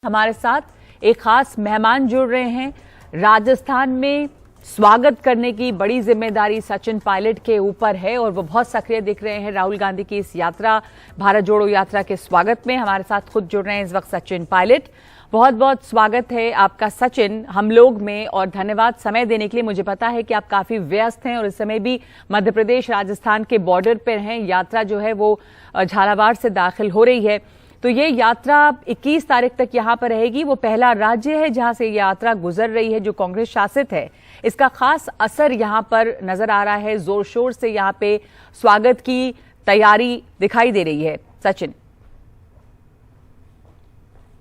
हमारे साथ एक खास मेहमान जुड़ रहे हैं। राजस्थान में स्वागत करने की बड़ी जिम्मेदारी सचिन पायलट के ऊपर है और वो बहुत सक्रिय दिख रहे हैं राहुल गांधी की इस यात्रा, भारत जोड़ो यात्रा के स्वागत में। हमारे साथ खुद जुड़ रहे हैं इस वक्त सचिन पायलट। बहुत बहुत स्वागत है आपका सचिन हम लोग में, और धन्यवाद समय देने के लिए। मुझे पता है कि आप काफी व्यस्त हैं और इस समय भी मध्य प्रदेश राजस्थान के बॉर्डर पर हैं। यात्रा जो है वो झालावाड़ से दाखिल हो रही है, तो ये यात्रा 21 तारीख तक यहाँ पर रहेगी। वो पहला राज्य है जहां से ये यात्रा गुजर रही है जो कांग्रेस शासित है। इसका खास असर यहाँ पर नजर आ रहा है। जोर शोर से यहाँ पे स्वागत की तैयारी दिखाई दे रही है। सचिन,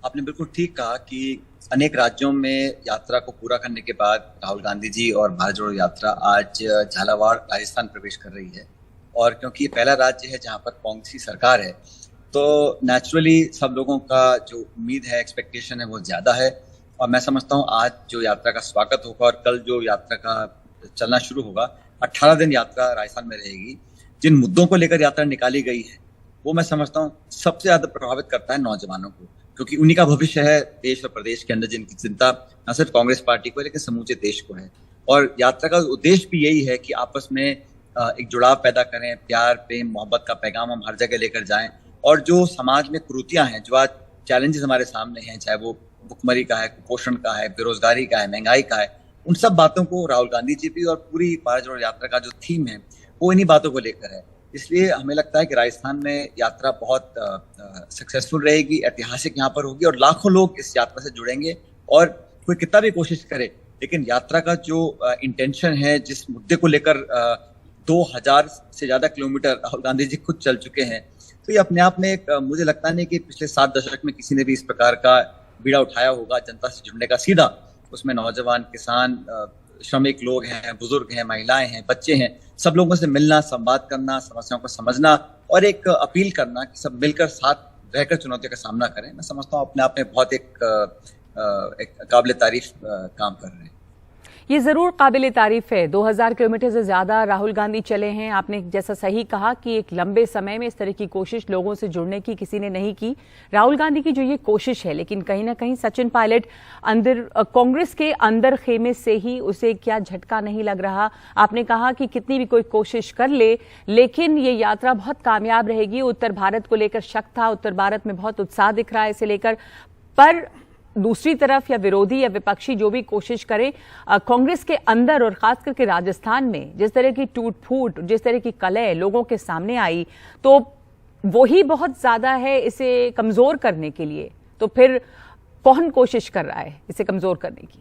आपने बिल्कुल ठीक कहा कि अनेक राज्यों में यात्रा को पूरा करने के बाद राहुल गांधी जी और भारत जोड़ो यात्रा आज झालावाड़ राजस्थान प्रवेश कर रही है। और क्योंकि ये पहला राज्य है जहां पर कांग्रेस की सरकार है, तो नेचुरली सब लोगों का जो उम्मीद है, एक्सपेक्टेशन है, वो ज्यादा है। और मैं समझता हूँ आज जो यात्रा का स्वागत होगा और कल जो यात्रा का चलना शुरू होगा, 18 दिन यात्रा राजस्थान में रहेगी। जिन मुद्दों को लेकर यात्रा निकाली गई है वो मैं समझता हूँ सबसे ज्यादा प्रभावित करता है नौजवानों को, क्योंकि उन्हीं का भविष्य है देश और प्रदेश के अंदर, जिनकी चिंता न सिर्फ कांग्रेस पार्टी को लेकिन समूचे देश को है। और यात्रा का उद्देश्य भी यही है कि आपस में एक जुड़ाव पैदा करें, प्यार, प्रेम, मोहब्बत का पैगाम हम हर जगह लेकर जाएं। और जो समाज में कुरीतियां हैं, जो आज चैलेंजेस हमारे सामने हैं, चाहे वो भुखमरी का है, कुपोषण का है, बेरोजगारी का है, महंगाई का है, उन सब बातों को राहुल गांधी जी भी और पूरी भारत जोड़ो यात्रा का जो थीम है वो इन्हीं बातों को लेकर है। इसलिए हमें लगता है कि राजस्थान में यात्रा बहुत सक्सेसफुल रहेगी, ऐतिहासिक यहाँ पर होगी और लाखों लोग इस यात्रा से जुड़ेंगे। और कोई कितना भी कोशिश करे, लेकिन यात्रा का जो इंटेंशन है, जिस मुद्दे को लेकर 2000 से ज्यादा किलोमीटर राहुल गांधी जी खुद चल चुके हैं, तो ये अपने आप में एक, मुझे लगता नहीं कि पिछले 7 दशक में किसी ने भी इस प्रकार का बीड़ा उठाया होगा जनता से जुड़ने का सीधा। उसमें नौजवान, किसान, श्रमिक लोग हैं, बुजुर्ग हैं, महिलाएं हैं, बच्चे हैं, सब लोगों से मिलना, संवाद करना, समस्याओं को समझना और एक अपील करना कि सब मिलकर साथ रहकर चुनौतियों का सामना करें। मैं समझता हूँ अपने आप में बहुत एक काबिल तारीफ काम कर रहे हैं। ये जरूर काबिल तारीफ है। 2000 किलोमीटर से ज्यादा राहुल गांधी चले हैं। आपने जैसा सही कहा कि एक लंबे समय में इस तरह की कोशिश लोगों से जुड़ने की किसी ने नहीं की। राहुल गांधी की जो ये कोशिश है, लेकिन कहीं ना कहीं सचिन पायलट अंदर कांग्रेस के अंदर खेमे से ही उसे क्या झटका नहीं लग रहा। आपने कहा कि कितनी भी कोई कोशिश कर ले, लेकिन ये यात्रा बहुत कामयाब रहेगी। उत्तर भारत को लेकर शक था, उत्तर भारत में बहुत उत्साह दिख रहा है इसे लेकर, पर दूसरी तरफ या विरोधी या विपक्षी जो भी कोशिश करे, कांग्रेस के अंदर और खास करके राजस्थान में जिस तरह की टूट फूट, जिस तरह की कलह लोगों के सामने आई, तो वही बहुत ज्यादा है इसे कमजोर करने के लिए। तो फिर कौन कोशिश कर रहा है इसे कमजोर करने की?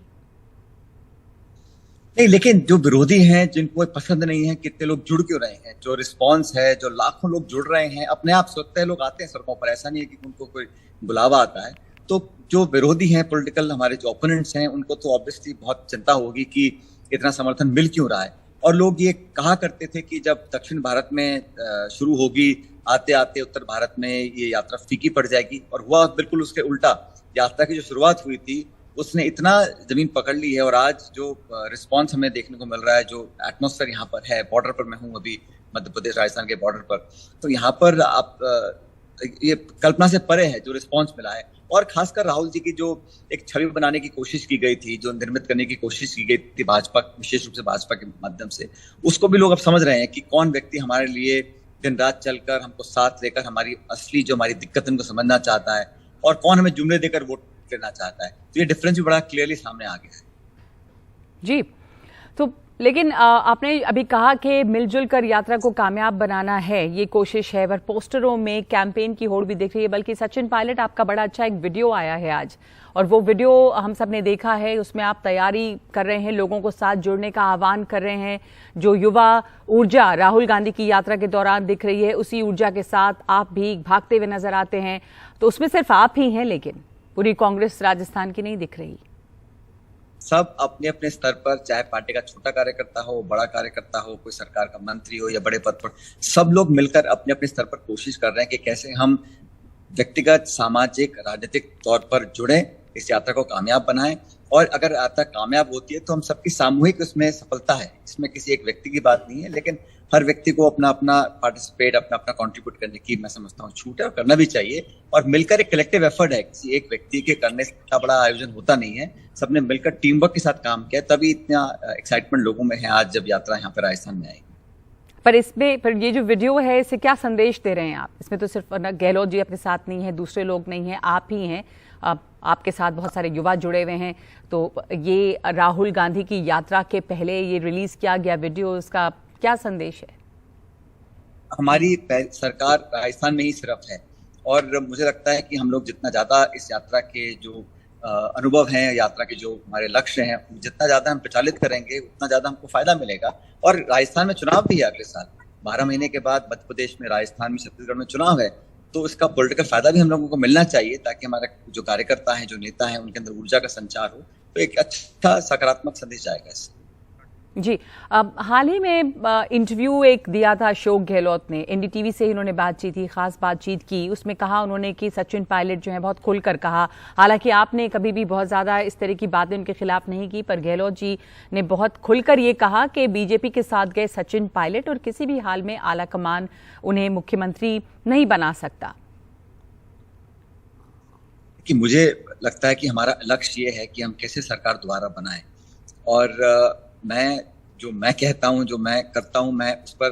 नहीं, लेकिन जो विरोधी हैं, जिनको पसंद नहीं है कितने लोग जुड़ क्यों रहे हैं, जो रिस्पॉन्स है, जो लाखों लोग जुड़ रहे हैं, अपने आप स्वतः लोग आते हैं सड़कों पर, ऐसा नहीं है कि उनको कोई बुलावा आता है। तो जो विरोधी हैं, पॉलिटिकल हमारे जो ओपोनेंट्स हैं, उनको तो ऑब्वियसली बहुत चिंता होगी कि इतना समर्थन मिल क्यों रहा है। और लोग ये कहा करते थे कि जब दक्षिण भारत में शुरू होगी, आते आते उत्तर भारत में ये यात्रा फीकी पड़ जाएगी, और हुआ बिल्कुल उसके उल्टा। यात्रा की जो शुरुआत हुई थी उसने इतना जमीन पकड़ ली है, और आज जो रिस्पॉन्स हमें देखने को मिल रहा है, जो एटमॉस्फेयर यहाँ पर है, बॉर्डर पर मैं हूँ अभी, मध्य प्रदेश राजस्थान के बॉर्डर पर, तो यहाँ पर आप ये कल्पना से परे है जो रिस्पॉन्स मिला है। और खासकर राहुल जी की जो एक छवि बनाने की कोशिश की गई थी, जो निर्मित करने की कोशिश की गई थी भाजपा, विशेष रूप से भाजपा के माध्यम से, उसको भी लोग अब समझ रहे हैं कि कौन व्यक्ति हमारे लिए दिन रात चलकर, हमको साथ लेकर, हमारी असली जो हमारी दिक्कत उनको समझना चाहता है, और कौन हमें जुमले देकर वोट लेना चाहता है। तो ये डिफरेंस भी बड़ा क्लियरली सामने आ गया है जी। तो लेकिन आपने अभी कहा कि मिलजुल कर यात्रा को कामयाब बनाना है, ये कोशिश है, पर पोस्टरों में कैंपेन की होड़ भी दिख रही है। बल्कि सचिन पायलट, आपका बड़ा अच्छा एक वीडियो आया है आज, और वो वीडियो हम सब ने देखा है। उसमें आप तैयारी कर रहे हैं, लोगों को साथ जुड़ने का आह्वान कर रहे हैं। जो युवा ऊर्जा राहुल गांधी की यात्रा के दौरान दिख रही है, उसी ऊर्जा के साथ आप भी भागते हुए नजर आते हैं। तो उसमें सिर्फ आप ही हैं, लेकिन पूरी कांग्रेस राजस्थान की नहीं दिख रही। सब अपने अपने स्तर पर, चाहे पार्टी का छोटा कार्यकर्ता हो, बड़ा कार्यकर्ता हो, कोई सरकार का मंत्री हो या बड़े पद पर, सब लोग मिलकर अपने अपने स्तर पर कोशिश कर रहे हैं कि कैसे हम व्यक्तिगत, सामाजिक, राजनीतिक तौर पर जुड़े, इस यात्रा को कामयाब बनाएं। और अगर यात्रा कामयाब होती है तो हम सबकी सामूहिक उसमें सफलता है, इसमें किसी एक व्यक्ति की बात नहीं है, लेकिन हर व्यक्ति को अपना अपना पार्टिसिपेट, अपना अपना कंट्रीब्यूट करने की मैं समझता हूँ छूट है, और करना भी चाहिए। और मिलकर एक कलेक्टिव एफर्ट है, किसी एक व्यक्ति के करने से इतना बड़ा आयोजन होता नहीं है। सबने मिलकर टीम वर्क के साथ काम किया, तभी इतना एक्साइटमेंट लोगों में है आज जब यात्रा यहाँ पर राजस्थान में आई। पर ये जो वीडियो है, इससे क्या संदेश दे रहे हैं आप? इसमें तो सिर्फ गहलोत जी अपने साथ नहीं है, दूसरे लोग नहीं हैं, आप ही हैं। आपके साथ बहुत सारे युवा जुड़े हुए हैं। तो ये राहुल गांधी की यात्रा के पहले ये रिलीज किया गया वीडियो, उसका क्या संदेश है? हमारी सरकार राजस्थान में ही सिर्फ है, और मुझे लगता है कि हम लोग जितना ज्यादा इस यात्रा के जो अनुभव हैं, यात्रा के जो हमारे लक्ष्य हैं, जितना ज्यादा हम प्रचालित करेंगे उतना ज्यादा हमको फायदा मिलेगा। और राजस्थान में चुनाव भी है अगले साल, 12 महीने के बाद मध्य प्रदेश में, राजस्थान में, छत्तीसगढ़ में चुनाव है। तो इसका पॉलिटिकल फायदा भी हम लोगों को मिलना चाहिए, ताकि हमारे जो कार्यकर्ता हैं, जो नेता हैं, उनके अंदर ऊर्जा का संचार हो। तो एक अच्छा सकारात्मक संदेश आएगा इससे। जी, अब हाल ही में इंटरव्यू एक दिया था अशोक गहलोत ने, एनडीटीवी से इन्होंने बातचीत की, खास बातचीत की। उसमें कहा उन्होंने कि सचिन पायलट जो है बहुत खुलकर कहा। हालांकि आपने कभी भी बहुत ज्यादा इस तरह की बातें उनके खिलाफ नहीं की, पर गहलोत जी ने बहुत खुलकर ये कहा कि बीजेपी के साथ गए सचिन पायलट और किसी भी हाल में आलाकमान उन्हें मुख्यमंत्री नहीं बना सकता। कि मुझे लगता है कि हमारा लक्ष्य ये है कि हम कैसे सरकार दोबारा बनाएं, और मैं कहता हूं, जो मैं करता हूं, मैं उस पर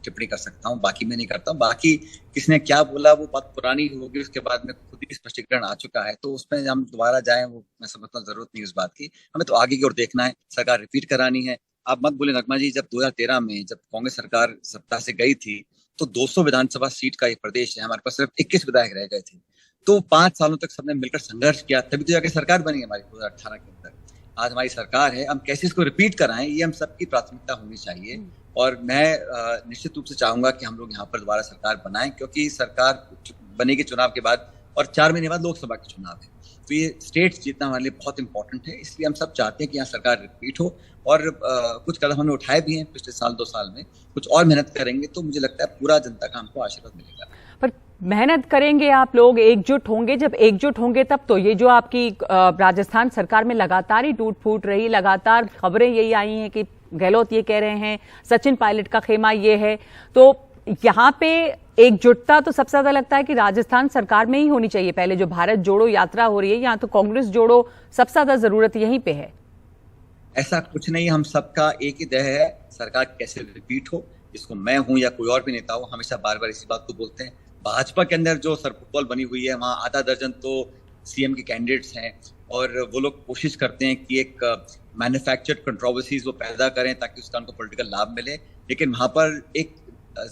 टिप्पणी कर सकता हूं, बाकी मैं नहीं करता हूं। बाकी किसने क्या बोला वो बात पुरानी होगी, उसके बाद में खुद ही स्पष्टीकरण आ चुका है, तो उसमें हम दोबारा जाएं वो मैं समझता हूं जरूरत नहीं उस बात की। हमें तो आगे की ओर देखना है, सरकार रिपीट करानी है। आप मत बोले नगमा जी, जब 2013 में जब कांग्रेस सरकार सत्ता से गई थी तो 200 विधानसभा सीट का एक प्रदेश है, हमारे पास सिर्फ 21 विधायक रह गए थे। तो 5 सालों तक सबने मिलकर संघर्ष किया, तभी तो जाके सरकार बनी हमारी 2018 के अंदर। आज हमारी सरकार है, हम कैसे इसको रिपीट कराएं, ये हम सबकी प्राथमिकता होनी चाहिए। और मैं निश्चित रूप से चाहूंगा कि हम लोग यहाँ पर दोबारा सरकार बनाएं, क्योंकि सरकार बनेगी चुनाव के बाद, और 4 महीने बाद लोकसभा के चुनाव है। तो ये स्टेट्स जीतना हमारे लिए बहुत इंपॉर्टेंट है, इसलिए हम सब चाहते हैं कि यहाँ सरकार रिपीट हो। और कुछ कदम हमने उठाए भी हैं पिछले साल 2 साल में, कुछ और मेहनत करेंगे तो मुझे लगता है पूरा जनता का हमको आशीर्वाद मिलेगा। पर मेहनत करेंगे आप लोग, एकजुट होंगे, जब एकजुट होंगे तब तो। ये जो आपकी राजस्थान सरकार में लगातार ही टूट फूट रही, लगातार खबरें यही आई हैं कि गहलोत ये कह रहे हैं सचिन पायलट का खेमा ये है, तो यहाँ पे एकजुटता तो सबसे ज्यादा लगता है कि राजस्थान सरकार में ही होनी चाहिए। पहले जो भारत जोड़ो यात्रा हो रही है, यहाँ तो कांग्रेस जोड़ो सबसे ज्यादा जरूरत यहीं पे है। ऐसा कुछ नहीं, हम सबका एक ही ध्येय है, सरकार कैसे रिपीट हो। इसको मैं हूं या कोई और भी नेता हो, हमेशा बार बार इसी बात को बोलते हैं। भाजपा के अंदर जो सरफुटबॉल बनी हुई है, वहां आधा दर्जन तो सीएम के कैंडिडेट्स हैं, और वो लोग कोशिश करते हैं कि एक मैन्युफैक्चर्ड कंट्रोवर्सीज वो पैदा करें ताकि उसका उनको पॉलिटिकल लाभ मिले। लेकिन वहां पर एक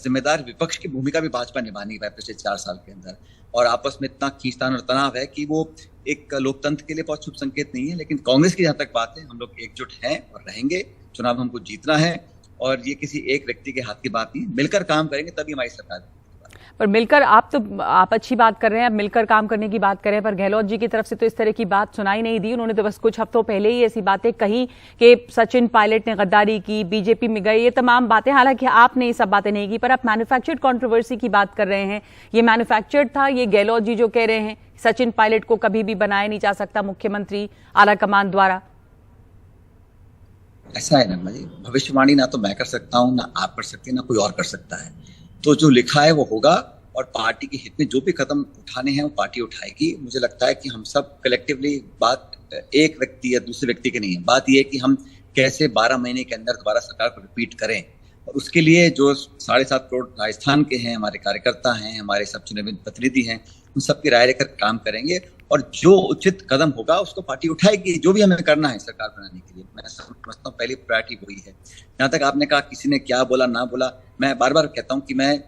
जिम्मेदार विपक्ष की भूमिका भी भाजपा निभा नहीं पाई पिछले 4 साल के अंदर, और आपस में इतना खींचतान और तनाव है कि वो एक लोकतंत्र के लिए बहुत शुभ संकेत नहीं है। लेकिन कांग्रेस की जहां तक बात है, हम लोग एकजुट हैं और रहेंगे। चुनाव हमको जीतना है, और ये किसी एक व्यक्ति के हाथ की बात नहीं, मिलकर काम करेंगे तभी हमारी सरकार। पर मिलकर, आप अच्छी बात कर रहे हैं, मिलकर काम करने की बात कर रहे हैं, पर गहलोत जी की तरफ से तो इस तरह की बात सुनाई नहीं दी। उन्होंने तो बस कुछ हफ्तों पहले ही ऐसी बातें कही कि सचिन पायलट ने गद्दारी की, बीजेपी में गए, ये तमाम बातें। हालांकि आपने ये सब बातें नहीं की, पर आप मैन्युफैक्चर्ड कंट्रोवर्सी की बात कर रहे हैं। ये मैन्युफैक्चर्ड था, ये गहलोत जी जो कह रहे हैं सचिन पायलट को कभी भी बनाया नहीं जा सकता मुख्यमंत्री आलाकमान द्वारा। ऐसा है नगमा जी, भविष्यवाणी ना तो मैं कर सकता हूँ, ना आप कर सकते हैं, ना कोई और कर सकता है। तो जो लिखा है वो होगा, और पार्टी के हित में जो भी कदम उठाने हैं वो पार्टी उठाएगी। मुझे लगता है कि हम सब कलेक्टिवली, बात एक व्यक्ति या दूसरे व्यक्ति की नहीं है, बात यह है कि हम कैसे 12 महीने के अंदर दोबारा सरकार को रिपीट करें। और उसके लिए जो 7.5 करोड़ राजस्थान के हैं, हमारे कार्यकर्ता हैं, हमारे सब चुने हुए प्रतिनिधि हैं, उन सबकी राय लेकर काम करेंगे, और जो उचित कदम होगा उसको पार्टी उठाएगी। जो भी हमें करना है सरकार बनाने के लिए, मैं समझता हूँ पहली प्रायोरिटी वही है। जहां तक आपने कहा किसी ने क्या बोला ना बोला, मैं बार बार कहता हूँ कि मैं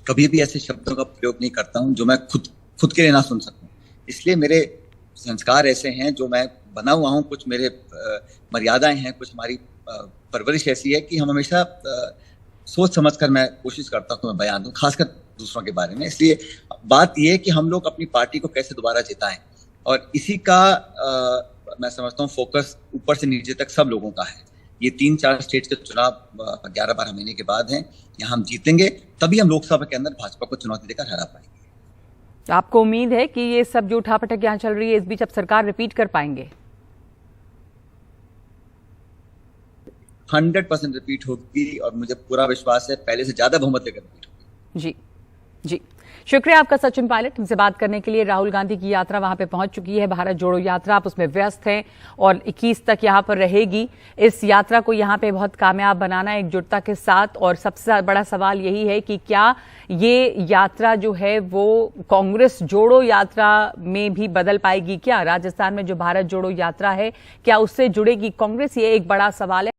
कभी भी ऐसे शब्दों का प्रयोग नहीं करता हूं जो मैं खुद के लिए ना सुन सकूं। इसलिए मेरे संस्कार ऐसे हैं, जो मैं बना हुआ हूं, कुछ मेरे मर्यादाएं हैं, कुछ हमारी परवरिश ऐसी है कि हम हमेशा सोच समझकर मैं कोशिश करता हूं कि मैं बयान दूं, खासकर दूसरों के बारे में। इसलिए बात यह है कि हम लोग अपनी पार्टी को कैसे दोबारा जिताएं, और इसी का मैं समझता हूँ फोकस ऊपर से नीचे तक सब लोगों का है। ये 3-4 स्टेट के चुनाव 11-12 महीने के बाद हैं, यहाँ हम जीतेंगे, तभी हम लोकसभा के अंदर भाजपा को चुनौती देकर हरा पाएंगे। आपको उम्मीद है कि ये सब जो उठापटक यहाँ चल रही है, इस बीच अब सरकार रिपीट कर पाएंगे? 100% रिपीट होगी और मुझे पूरा विश्वास है पहले से ज्यादा बहुमत लेकर रिपीट होगी। जी जी, शुक्रिया आपका सचिन पायलट, हमसे बात करने के लिए। राहुल गांधी की यात्रा वहां पे पहुंच चुकी है, भारत जोड़ो यात्रा, आप उसमें व्यस्त हैं और 21 तक यहां पर रहेगी। इस यात्रा को यहां पे बहुत कामयाब बनाना एकजुटता के साथ, और सबसे बड़ा सवाल यही है कि क्या ये यात्रा जो है वो कांग्रेस जोड़ो यात्रा में भी बदल पाएगी क्या? राजस्थान में जो भारत जोड़ो यात्रा है क्या उससे जुड़ेगी कांग्रेस? ये एक बड़ा सवाल है।